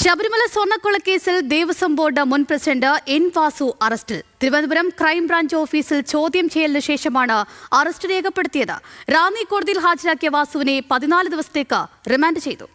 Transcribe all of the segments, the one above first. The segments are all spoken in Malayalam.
ശബരിമല സ്വർണ്ണക്കൊള്ളക്കേസിൽ ദേവസ്വം ബോർഡ് മുൻ പ്രസിഡന്റ് എൻ വാസു അറസ്റ്റിൽ. തിരുവനന്തപുരം ക്രൈംബ്രാഞ്ച് ഓഫീസിൽ ചോദ്യം ചെയ്യലിന് ശേഷമാണ് അറസ്റ്റ് രേഖപ്പെടുത്തിയത്. റാന്നി കോടതിയിൽ ഹാജരാക്കിയ വാസുവിനെ 14 ദിവസത്തേക്ക് റിമാൻഡ് ചെയ്തു.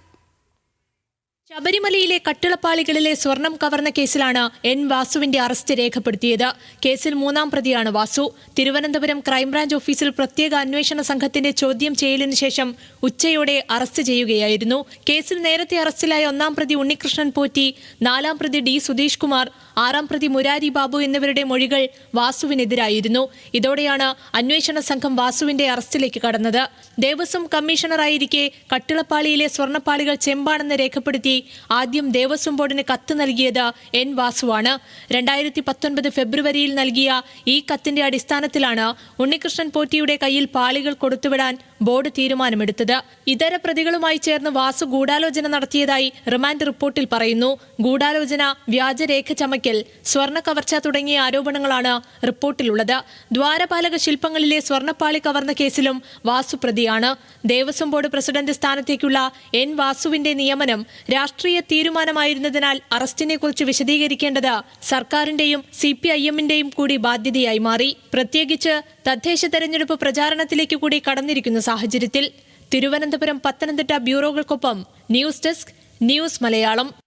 ശബരിമലയിലെ കട്ടിളപ്പാളികളിലെ സ്വർണം കവർന്ന കേസിലാണ് എൻ വാസുവിന്റെ അറസ്റ്റ് രേഖപ്പെടുത്തിയത്. കേസിൽ 3-ാം പ്രതിയാണ് വാസു. തിരുവനന്തപുരം ക്രൈംബ്രാഞ്ച് ഓഫീസിൽ പ്രത്യേക അന്വേഷണ സംഘത്തിന്റെ ചോദ്യം ചെയ്യലിന് ശേഷം ഉച്ചയോടെ അറസ്റ്റ് ചെയ്യുകയായിരുന്നു. കേസിൽ നേരത്തെ അറസ്റ്റിലായ 1-ാം പ്രതി ഉണ്ണികൃഷ്ണൻ പോറ്റി, 4-ാം പ്രതി ഡി സുധീഷ് കുമാർ, 6-ാം പ്രതി മുരാരി ബാബു എന്നിവരുടെ മൊഴികൾ വാസുവിനെതിരായിരുന്നു. ഇതോടെയാണ് അന്വേഷണ സംഘം വാസുവിന്റെ അറസ്റ്റിലേക്ക് കടന്നത്. ദേവസ്വം കമ്മീഷണറായിരിക്കെ കട്ടിളപ്പാളിയിലെ സ്വർണ്ണപ്പാളികൾ ചെമ്പാണെന്ന് രേഖപ്പെടുത്തി ആദ്യം ദേവസ്വം ബോർഡിന് കത്ത് നൽകിയത് എൻ വാസുവാണ്. 2019 ഫെബ്രുവരിയിൽ നൽകിയ ഈ കത്തിന്റെ അടിസ്ഥാനത്തിലാണ് ഉണ്ണികൃഷ്ണൻ പോറ്റിയുടെ കയ്യിൽ പാളികൾ കൊടുത്തുവിടാൻ ബോർഡ് തീരുമാനമെടുത്തത്. ഇതര പ്രതികളുമായി ചേർന്ന് വാസു ഗൂഢാലോചന നടത്തിയതായി റിമാൻഡ് റിപ്പോർട്ടിൽ പറയുന്നു. ഗൂഢാലോചന, വ്യാജരേഖ ചമയ്ക്കൽ, സ്വർണ്ണ കവർച്ച തുടങ്ങിയ ആരോപണങ്ങളാണ് റിപ്പോർട്ടിലുള്ളത്. ദ്വാരപാലക ശില്പങ്ങളിലെ സ്വർണ്ണപ്പാളി കവർന്ന കേസിലും വാസു പ്രതിയാണ്. ദേവസ്വം ബോർഡ് പ്രസിഡന്റ് സ്ഥാനത്തേക്കുള്ള എൻ വാസുവിന്റെ നിയമനം രാഷ്ട്രീയ തീരുമാനമായിരുന്നതിനാൽ അറസ്റ്റിനെക്കുറിച്ച് വിശദീകരിക്കേണ്ടത് സർക്കാരിന്റെയും CPIM-ന്റെയും കൂടി ബാധ്യതയായി മാറി. പ്രത്യേകിച്ച് തദ്ദേശ തെരഞ്ഞെടുപ്പ് പ്രചാരണത്തിലേക്ക് കൂടി കടന്നിരിക്കുന്ന സാഹചര്യത്തിൽ. തിരുവനന്തപുരം, പത്തനംതിട്ട ബ്യൂറോകൾക്കൊപ്പം ന്യൂസ് ഡെസ്ക്, ന്യൂസ് മലയാളം.